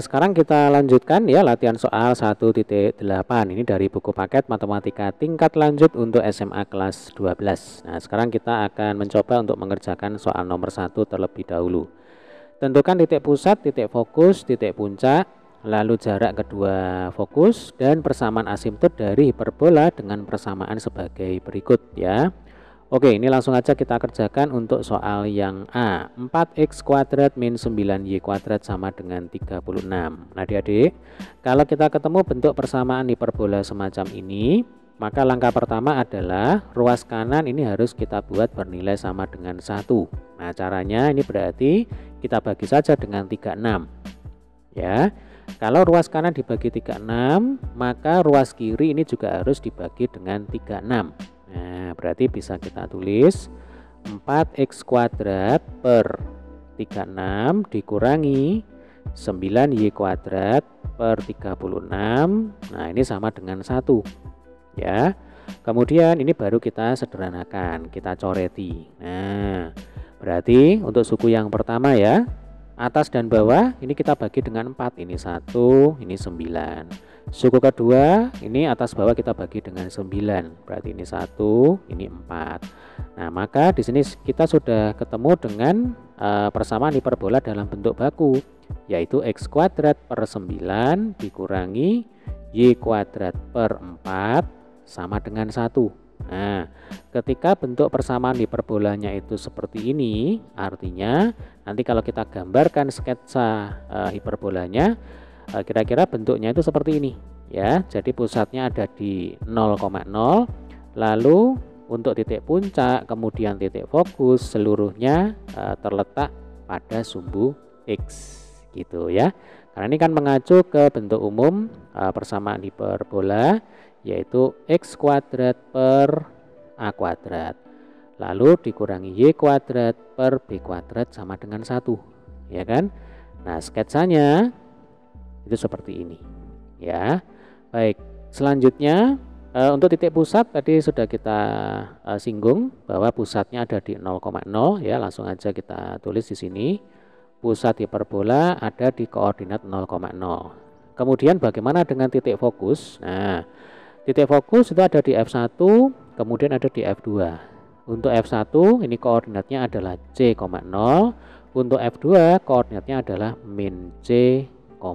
Sekarang kita lanjutkan ya latihan soal 1.8 ini dari buku paket matematika tingkat lanjut untuk SMA kelas 12. Nah, sekarang kita akan mencoba untuk mengerjakan soal nomor 1 terlebih dahulu. Tentukan titik pusat, titik fokus, titik puncak, lalu jarak kedua fokus dan persamaan asimptot dari hiperbola dengan persamaan sebagai berikut ya. Oke, ini langsung aja kita kerjakan untuk soal yang A. 4x kuadrat min 9y kuadrat sama dengan 36. Nah adik-adik, kalau kita ketemu bentuk persamaan hiperbola semacam ini, maka langkah pertama adalah ruas kanan ini harus kita buat bernilai sama dengan 1. Nah caranya ini berarti kita bagi saja dengan 36. Ya, kalau ruas kanan dibagi 36, maka ruas kiri ini juga harus dibagi dengan 36. Nah, berarti bisa kita tulis 4x kuadrat per 36 dikurangi 9y kuadrat per 36. Nah, ini sama dengan 1. Ya. Kemudian ini baru kita sederhanakan, kita coreti. Nah, berarti untuk suku yang pertama ya, atas dan bawah ini kita bagi dengan 4. Ini 1, ini 9. Suku kedua ini atas bawah kita bagi dengan 9. Berarti ini 1, ini 4. Nah, maka di sini kita sudah ketemu dengan persamaan hiperbola dalam bentuk baku, yaitu x kuadrat per 9 dikurangi y kuadrat per 4 sama dengan 1. Nah, ketika bentuk persamaan hiperbolanya itu seperti ini, artinya nanti kalau kita gambarkan sketsa hiperbolanya, kira-kira bentuknya itu seperti ini ya. Jadi pusatnya ada di 0,0, lalu untuk titik puncak kemudian titik fokus seluruhnya terletak pada sumbu x gitu ya. Karena ini kan mengacu ke bentuk umum persamaan hiperbola, yaitu x kuadrat per a kuadrat lalu dikurangi y kuadrat per b kuadrat sama dengan 1 ya kan. Nah sketsanya itu seperti ini ya. Baik, selanjutnya untuk titik pusat tadi sudah kita singgung bahwa pusatnya ada di 0,0 ya. Langsung aja kita tulis di sini pusat hiperbola ada di koordinat 0,0. Kemudian bagaimana dengan titik fokus? Nah, titik fokus itu ada di F1, kemudian ada di F2. Untuk F1 ini koordinatnya adalah C,0, untuk F2 koordinatnya adalah min C, 0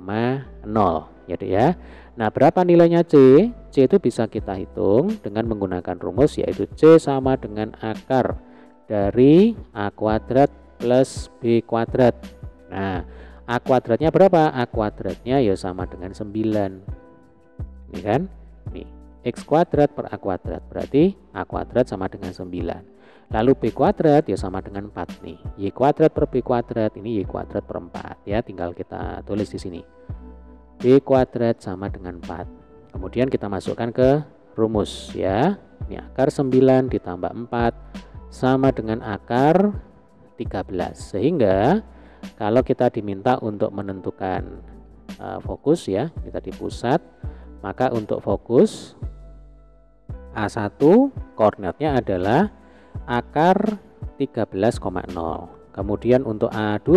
ya dek ya. Nah berapa nilainya C? C itu bisa kita hitung dengan menggunakan rumus, yaitu C sama dengan akar dari A kuadrat plus B kuadrat. Nah A kuadratnya berapa? A kuadratnya ya sama dengan 9. Ini kan, nih X kuadrat per A kuadrat, berarti A kuadrat sama dengan 9. Lalu B kuadrat ya sama dengan 4 nih. Y kuadrat per B kuadrat, ini Y kuadrat per 4 ya, tinggal kita tulis di sini. B kuadrat sama dengan 4. Kemudian kita masukkan ke rumus ya. Ini akar 9 ditambah 4 sama dengan akar 13. Sehingga kalau kita diminta untuk menentukan fokus ya, kita di pusat, maka untuk fokus A1 koordinatnya adalah akar 13,0. Kemudian untuk A2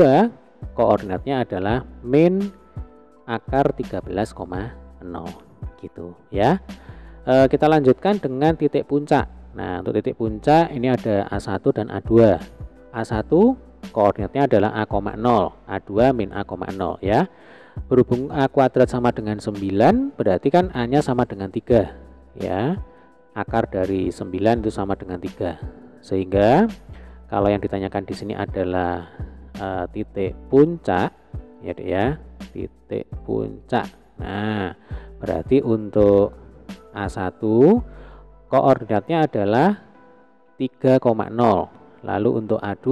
koordinatnya adalah min akar 13,0 gitu ya. Kita lanjutkan dengan titik puncak. Nah, untuk titik puncak ini ada A1 dan A2. A1 koordinatnya adalah A,0, A2 min A,0 ya. Berhubung A kuadrat sama dengan 9, berarti kan A nya sama dengan 3 ya. Akar dari 9 itu sama dengan 3. Sehingga kalau yang ditanyakan di sini adalah titik puncak ya dek ya, titik puncak. Nah, berarti untuk A1 koordinatnya adalah 3,0. Lalu untuk A2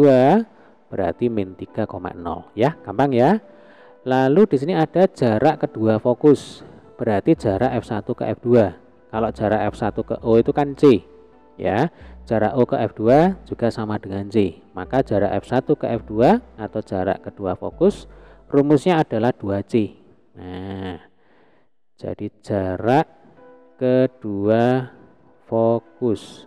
berarti min 3,0 ya, gampang ya. Lalu di sini ada jarak kedua fokus. Berarti jarak F1 ke F2. Kalau jarak F1 ke O itu kan C ya. Jarak O ke F2 juga sama dengan C. Maka jarak F1 ke F2 atau jarak kedua fokus rumusnya adalah 2C. Nah, jadi jarak kedua fokus.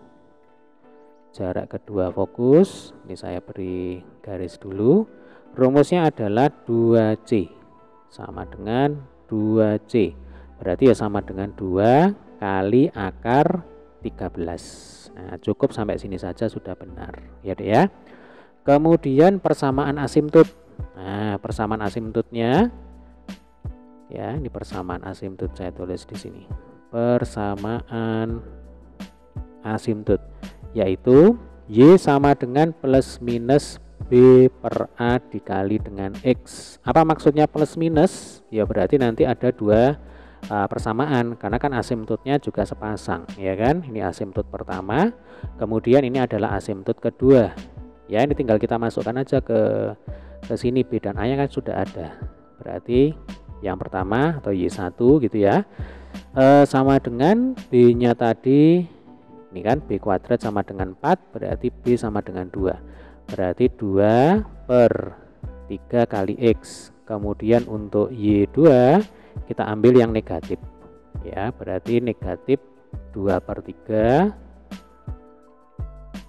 Jarak kedua fokus, ini saya beri garis dulu. Rumusnya adalah 2C sama dengan 2C. Berarti ya sama dengan 2 kali akar 13. Nah, cukup sampai sini saja sudah benar. Ya, Dek ya. Kemudian persamaan asimtot. Nah, persamaan asimtotnya ya, ini persamaan asimtot saya tulis di sini. Persamaan asimtot yaitu Y sama dengan plus minus B per A dikali dengan X. Apa maksudnya plus minus? Ya berarti nanti ada dua persamaan, karena kan asimtotnya juga sepasang, ya kan? Ini asimtot pertama, kemudian ini adalah asimtot kedua. Ya, ini tinggal kita masukkan aja ke sini, B dan A-nya kan sudah ada. Berarti yang pertama atau Y1 gitu ya, sama dengan B-nya tadi. Ini kan B kuadrat sama dengan 4, berarti B sama dengan 2. Berarti 2 per 3 kali X. Kemudian untuk Y2 kita ambil yang negatif. Ya, berarti negatif 2 per 3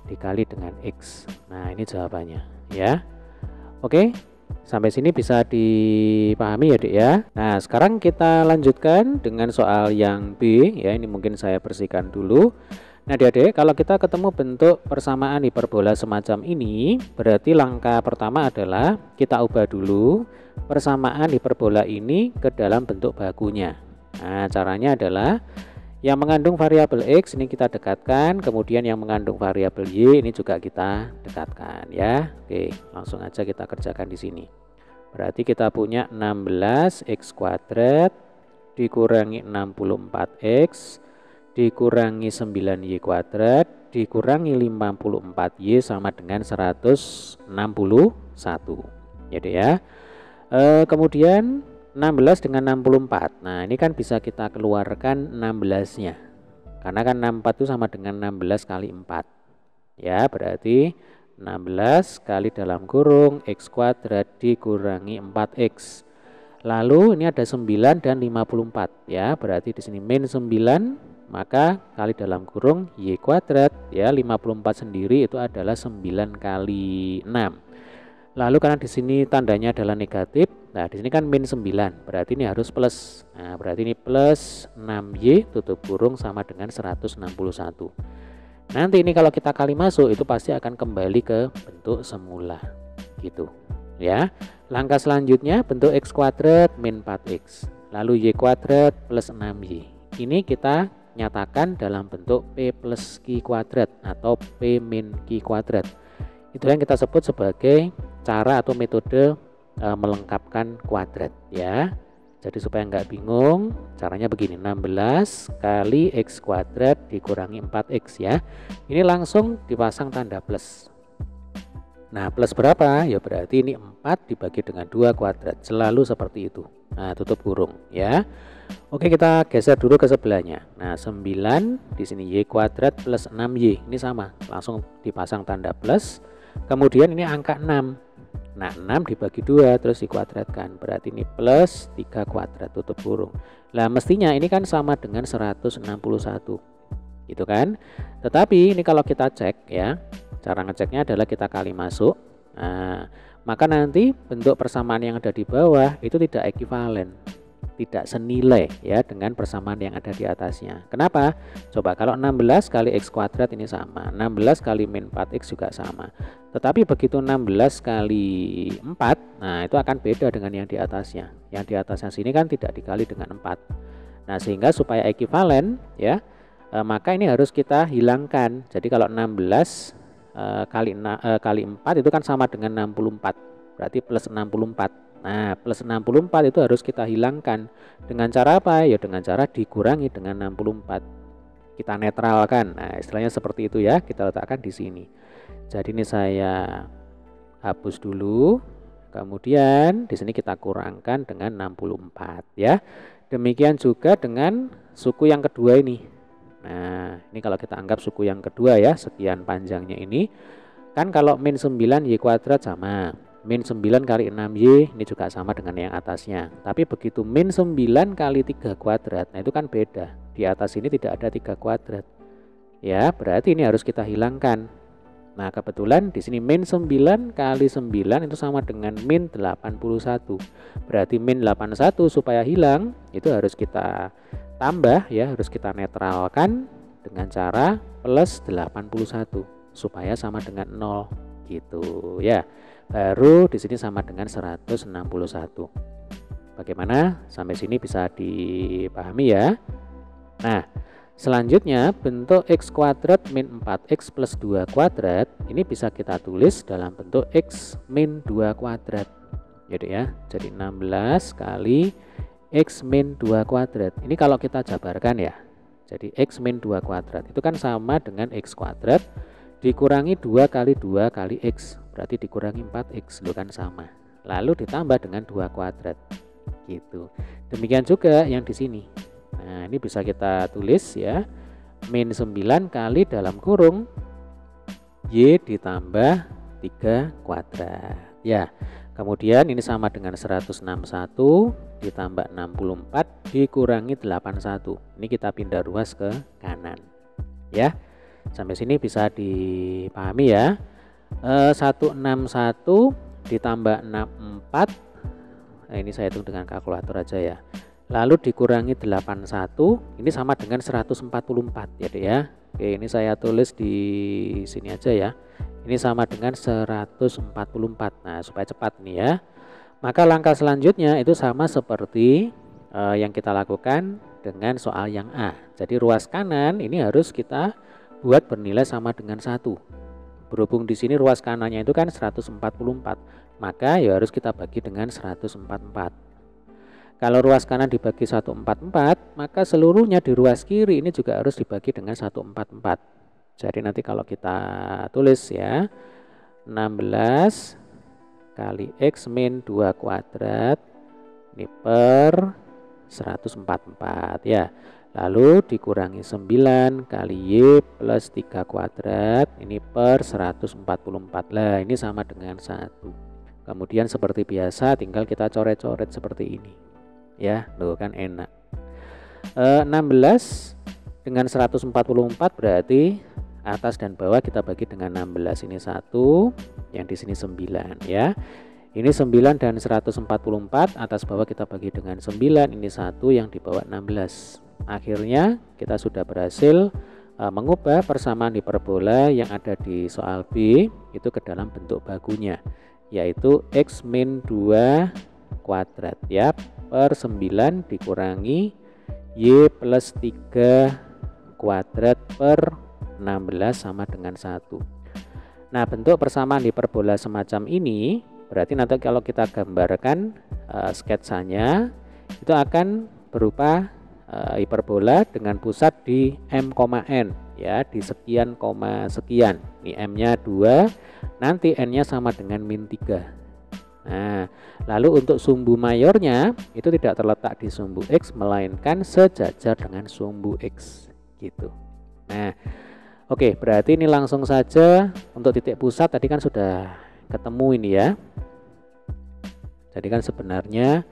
dikali dengan X. Nah, ini jawabannya ya. Oke, sampai sini bisa dipahami ya, Dek ya. Nah, sekarang kita lanjutkan dengan soal yang B ya. Ini mungkin saya bersihkan dulu. Nah, Adik-adik, kalau kita ketemu bentuk persamaan hiperbola semacam ini, berarti langkah pertama adalah kita ubah dulu persamaan hiperbola ini ke dalam bentuk bakunya. Nah, caranya adalah yang mengandung variabel X ini kita dekatkan, kemudian yang mengandung variabel Y ini juga kita dekatkan ya. Oke, langsung aja kita kerjakan di sini. Berarti kita punya 16X kuadrat dikurangi 64X dikurangi 9Y kuadrat dikurangi 54Y sama dengan 161 ya, Dek ya. Kemudian 16 dengan 64. Nah, ini kan bisa kita keluarkan 16-nya. Karena kan 64 itu sama dengan 16 kali 4. Ya, berarti 16 kali dalam kurung X kuadrat dikurangi 4X. Lalu ini ada 9 dan 54 ya, berarti di sini min 9 maka kali dalam kurung Y kuadrat ya, 54 sendiri itu adalah 9 kali 6. Lalu karena di sini tandanya adalah negatif, nah di sini kan min 9, berarti ini harus plus. Nah, berarti ini plus 6Y tutup kurung sama dengan 161. Nanti ini kalau kita kali masuk itu pasti akan kembali ke bentuk semula gitu ya. Langkah selanjutnya bentuk X kuadrat min 4X lalu Y kuadrat plus 6Y. Ini kita nyatakan dalam bentuk P plus Q kuadrat atau P min Q kuadrat. Itu yang kita sebut sebagai cara atau metode melengkapkan kuadrat ya. Jadi supaya nggak bingung, caranya begini, 16 kali X kuadrat dikurangi 4X ya. Ini langsung dipasang tanda plus. Nah, plus berapa? Ya berarti ini 4 dibagi dengan 2 kuadrat, selalu seperti itu. Nah, tutup kurung ya. Oke, kita geser dulu ke sebelahnya. Nah, 9 di sini Y kuadrat plus 6Y. Ini sama, langsung dipasang tanda plus. Kemudian ini angka 6. Nah, 6 dibagi 2 terus dikuadratkan. Berarti ini plus 3 kuadrat tutup kurung. Nah, mestinya ini kan sama dengan 161. Gitu kan? Tetapi ini kalau kita cek ya, cara ngeceknya adalah kita kali masuk. Nah, maka nanti bentuk persamaan yang ada di bawah itu tidak ekivalen, tidak senilai ya dengan persamaan yang ada di atasnya. Kenapa? Coba kalau 16 kali X kuadrat ini sama, 16 kali min 4X juga sama. Tetapi begitu 16 kali 4, nah itu akan beda dengan yang di atasnya. Yang di atasnya sini kan tidak dikali dengan 4. Nah, sehingga supaya ekivalen ya, maka ini harus kita hilangkan. Jadi kalau 16 kali 4 itu kan sama dengan 64. Berarti plus 64. Nah, plus 64 itu harus kita hilangkan. Dengan cara apa? Ya dengan cara dikurangi dengan 64. Kita netralkan. Nah, istilahnya seperti itu ya. Kita letakkan di sini. Jadi ini saya hapus dulu. Kemudian di sini kita kurangkan dengan 64 ya. Demikian juga dengan suku yang kedua ini. Nah, ini kalau kita anggap suku yang kedua ya, sekian panjangnya ini. Kan kalau min 9 Y kuadrat sama. Min 9 kali 6Y ini juga sama dengan yang atasnya. Tapi begitu min 9 kali 3 kuadrat, nah itu kan beda. Di atas ini tidak ada 3 kuadrat. Ya, berarti ini harus kita hilangkan. Nah, kebetulan di sini min 9 kali 9 itu sama dengan min 81. Berarti min 81 supaya hilang itu harus kita tambah ya, harus kita netralkan dengan cara plus 81 supaya sama dengan 0 gitu ya. Baru di sini sama dengan 161. Bagaimana? Sampai sini bisa dipahami ya. Nah, selanjutnya bentuk x kuadrat min 4x plus 2 kuadrat ini bisa kita tulis dalam bentuk x min 2 kuadrat gitu ya. Jadi 16 kali x min 2 kuadrat. Ini kalau kita jabarkan ya. Jadi x min 2 kuadrat itu kan sama dengan x kuadrat dikurangi 2 kali 2 kali x. Berarti dikurangi 4x, itu kan sama. Lalu ditambah dengan 2 kuadrat. Gitu. Demikian juga yang di sini. Nah, ini bisa kita tulis ya. Min 9 kali dalam kurung y ditambah 3 kuadrat. Ya. Kemudian ini sama dengan 161 ditambah 64 dikurangi 81. Ini kita pindah ruas ke kanan. Ya. Sampai sini bisa dipahami ya. 161 ditambah 64. Nah, ini saya hitung dengan kalkulator aja ya. Lalu dikurangi 81, ini sama dengan 144 ya Dek ya. Oke, ini saya tulis di sini aja ya. Ini sama dengan 144. Nah, supaya cepat nih ya. Maka langkah selanjutnya itu sama seperti yang kita lakukan dengan soal yang A. Jadi ruas kanan ini harus kita buat bernilai sama dengan 1. Berhubung di sini ruas kanannya itu kan 144, maka ya harus kita bagi dengan 144. Kalau ruas kanan dibagi 144, maka seluruhnya di ruas kiri ini juga harus dibagi dengan 144. Jadi nanti kalau kita tulis ya, 16 kali x min 2 kuadrat ini per 144 ya. Lalu dikurangi 9 kali y plus 3 kuadrat ini per 144. Lah ini sama dengan 1. Kemudian seperti biasa tinggal kita coret-coret seperti ini. Ya, tuh kan enak. 16 dengan 144 berarti atas dan bawah kita bagi dengan 16. Ini 1, yang di sini 9 ya. Ini 9 dan 144 atas bawah kita bagi dengan 9. Ini 1 yang di bawah 16. Akhirnya kita sudah berhasil mengubah persamaan hiperbola yang ada di soal B itu ke dalam bentuk bakunya, yaitu x min 2 kuadrat ya per 9 dikurangi y plus 3 kuadrat per 16 sama dengan 1. Nah, bentuk persamaan hiperbola semacam ini berarti nanti kalau kita gambarkan sketsanya itu akan berupa hiperbola dengan pusat di m,n ya, di sekian koma sekian. Ini m-nya 2, nanti n-nya sama dengan min 3. Nah, lalu untuk sumbu mayornya itu tidak terletak di sumbu x melainkan sejajar dengan sumbu x gitu. Nah, oke, berarti ini langsung saja untuk titik pusat tadi kan sudah ketemu ini ya. Jadi kan sebenarnya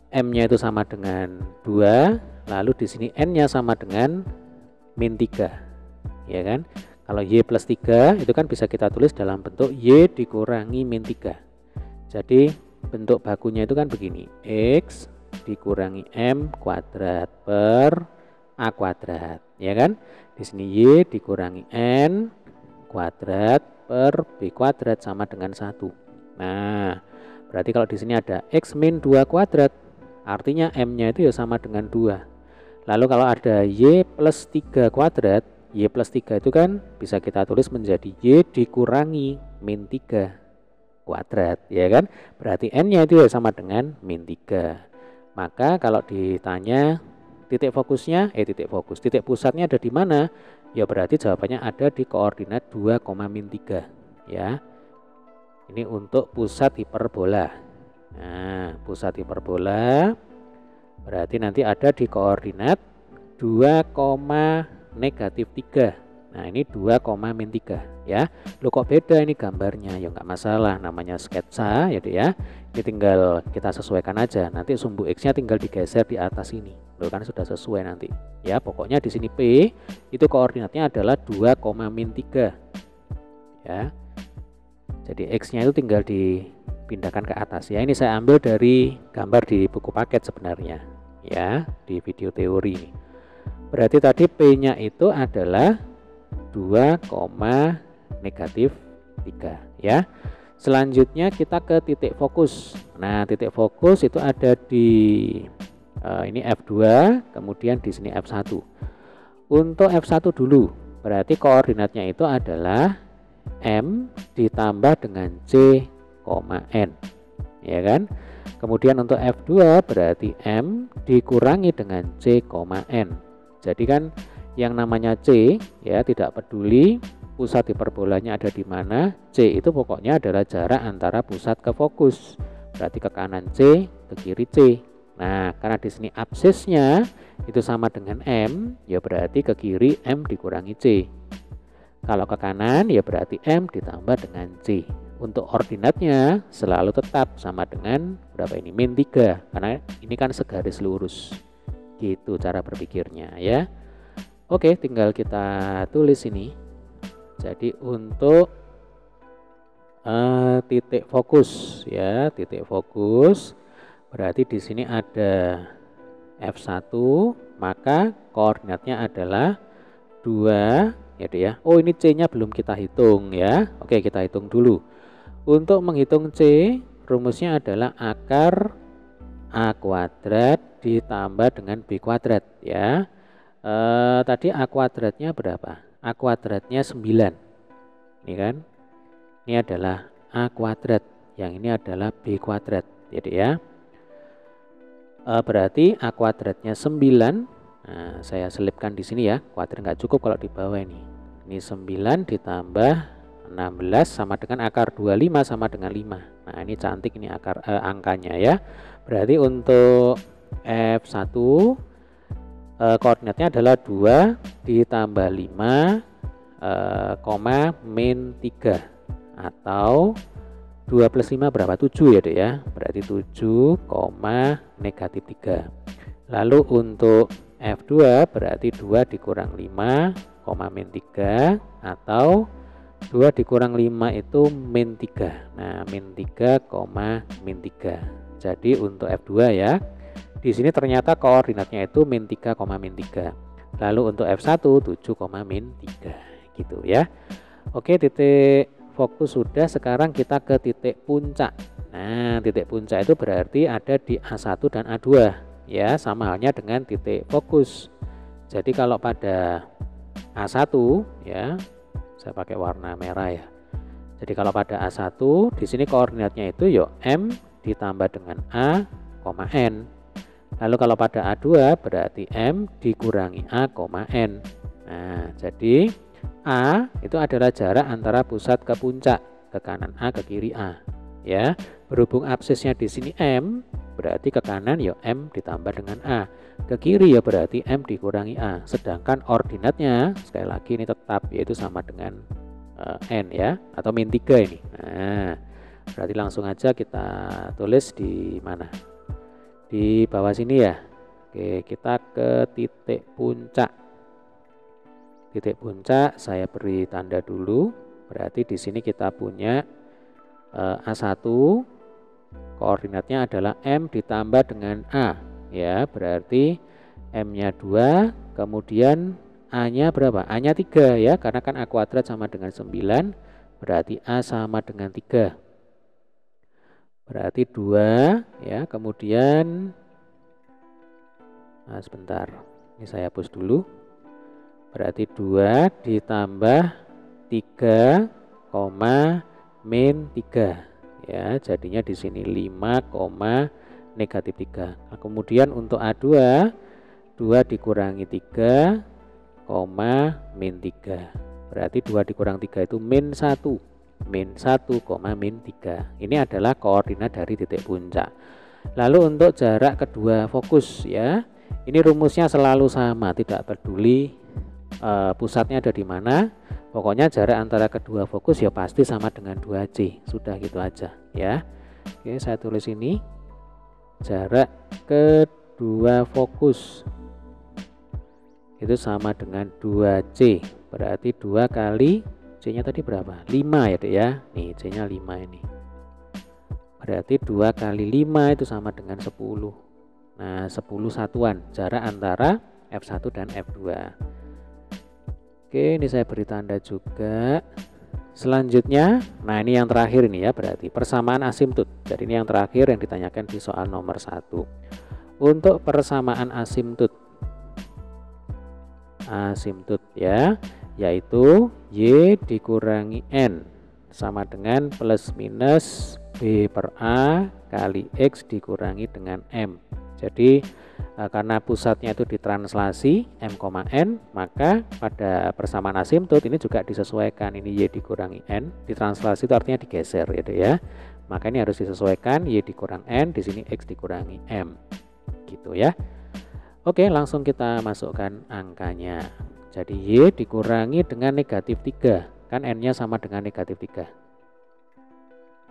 M-nya itu sama dengan 2, lalu di sini N-nya sama dengan min 3. Ya kan? Kalau Y plus 3 itu kan bisa kita tulis dalam bentuk Y dikurangi min 3. Jadi bentuk bakunya itu kan begini. X dikurangi M kuadrat per A kuadrat. Ya kan? Di sini Y dikurangi N kuadrat per B kuadrat sama dengan 1. Nah, berarti kalau di sini ada X min 2 kuadrat, artinya M-nya itu ya sama dengan 2. Lalu kalau ada Y plus 3 kuadrat, Y plus 3 itu kan bisa kita tulis menjadi Y dikurangi min 3 kuadrat, ya kan? Berarti N-nya itu ya sama dengan min 3. Maka kalau ditanya titik pusatnya ada di mana? Ya berarti jawabannya ada di koordinat 2, min 3 ya. Ini untuk pusat hiperbola. Nah, pusat hiperbola berarti nanti ada di koordinat 2, negatif 3. Nah, ini 2, min 3 ya. Loh kok beda ini gambarnya? Ya nggak masalah, namanya sketsa ya, ya. Ini tinggal kita sesuaikan aja. Nanti sumbu X-nya tinggal digeser di atas ini. Loh kan sudah sesuai nanti. Ya, pokoknya di sini P itu koordinatnya adalah 2, min 3. ya. Jadi X-nya itu tinggal dipindahkan ke atas ya. Ini saya ambil dari gambar di buku paket sebenarnya ya, di video teori ini. Berarti tadi P-nya itu adalah 2, negatif 3 ya. Selanjutnya kita ke titik fokus. Nah, titik fokus itu ada di ini F2, kemudian di sini F1. Untuk F1 dulu, berarti koordinatnya itu adalah M ditambah dengan C, N, ya kan? Kemudian untuk F2 berarti M dikurangi dengan C, N. Jadi kan yang namanya C ya, tidak peduli pusat hiperbolanya ada di mana, C itu pokoknya adalah jarak antara pusat ke fokus. Berarti ke kanan C, ke kiri C. Nah, karena di sini absisnya itu sama dengan M, ya berarti ke kiri M dikurangi C. Kalau ke kanan ya berarti M ditambah dengan C. Untuk ordinatnya selalu tetap sama dengan berapa ini? Min 3, karena ini kan segaris lurus. Gitu cara berpikirnya ya. Oke, tinggal kita tulis ini. Jadi untuk titik fokus ya, titik fokus berarti di sini ada F1, maka koordinatnya adalah 2 ya. Oh, ini C-nya belum kita hitung ya. Oke, kita hitung dulu. Untuk menghitung C, rumusnya adalah akar A kuadrat ditambah dengan B kuadrat ya. Tadi A kuadratnya berapa? A kuadratnya 9. Ini kan? Ini adalah A kuadrat, yang ini adalah B kuadrat. Jadi ya. Berarti A kuadratnya 9. Nah, saya selipkan di sini ya. Kuadrat nggak cukup kalau di bawah ini. Ini 9 ditambah 16 sama dengan akar 25 sama dengan 5. Nah, ini cantik ini akar angkanya ya. Berarti untuk F1 koordinatnya adalah 2 ditambah 5, min 3 atau 2 plus 5 berapa? 7 ya dek ya. Berarti 7, negatif 3. Lalu untuk F2 berarti 2 dikurang 5, min 3 atau 2 dikurang 5 itu min 3. Nah, min 3, min 3. Jadi untuk F2 ya, di sini ternyata koordinatnya itu min 3, min 3. Lalu untuk F1 7, min 3 gitu ya. Oke, titik fokus sudah, sekarang kita ke titik puncak. Nah, titik puncak itu berarti ada di A1 dan A2 ya, sama halnya dengan titik fokus. Jadi kalau pada A1 ya, saya pakai warna merah ya. Jadi kalau pada A1 di sini koordinatnya itu ya M ditambah dengan A, N. Lalu kalau pada A2 berarti M dikurangi A, N. Nah, jadi A itu adalah jarak antara pusat ke puncak, ke kanan A, ke kiri A. Ya, berhubung absisnya di sini M, berarti ke kanan ya M ditambah dengan A. Ke kiri ya berarti M dikurangi A. Sedangkan ordinatnya sekali lagi ini tetap, yaitu sama dengan N ya, atau min 3 ini. Nah, berarti langsung aja kita tulis di mana? Di bawah sini ya. Oke, kita ke titik puncak. Titik puncak saya beri tanda dulu. Berarti di sini kita punya A1, koordinatnya adalah M ditambah dengan A ya, berarti M-nya 2, kemudian A-nya berapa? A-nya 3 ya, karena kan A kuadrat sama dengan 9, berarti A sama dengan 3. Berarti 2 ya, kemudian sebentar, ini saya hapus dulu. Berarti 2 ditambah 3, min 3 ya, jadinya di sini 5, negatif 3. Nah, kemudian untuk A2 2 dikurangi 3, min 3. Berarti 2 dikurang 3 itu min 1, min 1, min 3. Ini adalah koordinat dari titik puncak. Lalu untuk jarak kedua fokus ya, ini rumusnya selalu sama, tidak peduli pusatnya ada di mana. Pokoknya jarak antara kedua fokus ya pasti sama dengan 2C. Sudah gitu aja ya. Oke, saya tulis ini. Jarak kedua fokus itu sama dengan 2C. Berarti 2 kali C C nya tadi berapa? 5 ya Dek ya. Nih C nya 5 ini. Berarti 2 kali 5 itu sama dengan 10. Nah 10 satuan jarak antara F1 dan F2. Oke, ini saya beri tanda juga. Selanjutnya, nah ini yang terakhir ini ya, berarti persamaan asimtut. Jadi ini yang terakhir yang ditanyakan di soal nomor 1. Untuk persamaan asimtut ya, yaitu Y dikurangi N sama dengan plus minus B per A kali X dikurangi dengan M. Jadi karena pusatnya itu ditranslasi M, N, maka pada persamaan asimtut ini juga disesuaikan. Ini Y dikurangi N, ditranslasi itu artinya digeser gitu ya. Maka ini harus disesuaikan, Y dikurang N, di sini X dikurangi M. Gitu ya. Oke, langsung kita masukkan angkanya. Jadi Y dikurangi dengan negatif 3. Kan N-nya sama dengan negatif 3.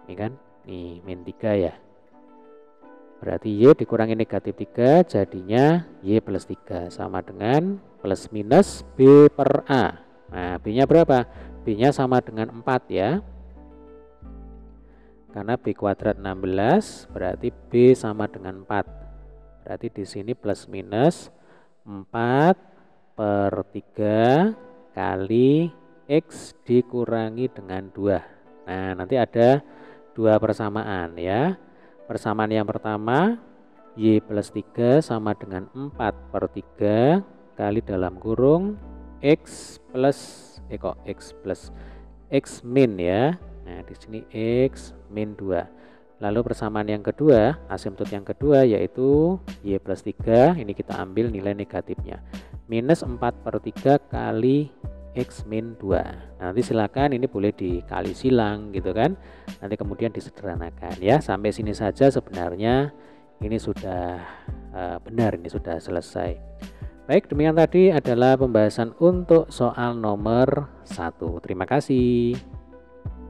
Ini kan, nih min 3 ya. Berarti Y dikurangi negatif 3 jadinya Y plus 3 sama dengan plus minus B per A. Nah B nya berapa? B nya sama dengan 4 ya. Karena B kuadrat 16 berarti B sama dengan 4. Berarti di sini plus minus 4 per 3 kali X dikurangi dengan 2. Nah nanti ada 2 persamaan ya. Persamaan yang pertama Y plus 3 sama dengan 4 per 3 kali dalam kurung X plus X min ya. Nah di sini X min 2. Lalu persamaan yang kedua, asimtut yang kedua yaitu Y plus 3, ini kita ambil nilai negatifnya. Minus 4 per 3 kali X min 2. Nah, nanti silakan ini boleh dikali silang gitu kan. Nanti kemudian disederhanakan ya. Sampai sini saja sebenarnya ini sudah benar, ini sudah selesai. Baik, demikian tadi adalah pembahasan untuk soal nomor 1. Terima kasih.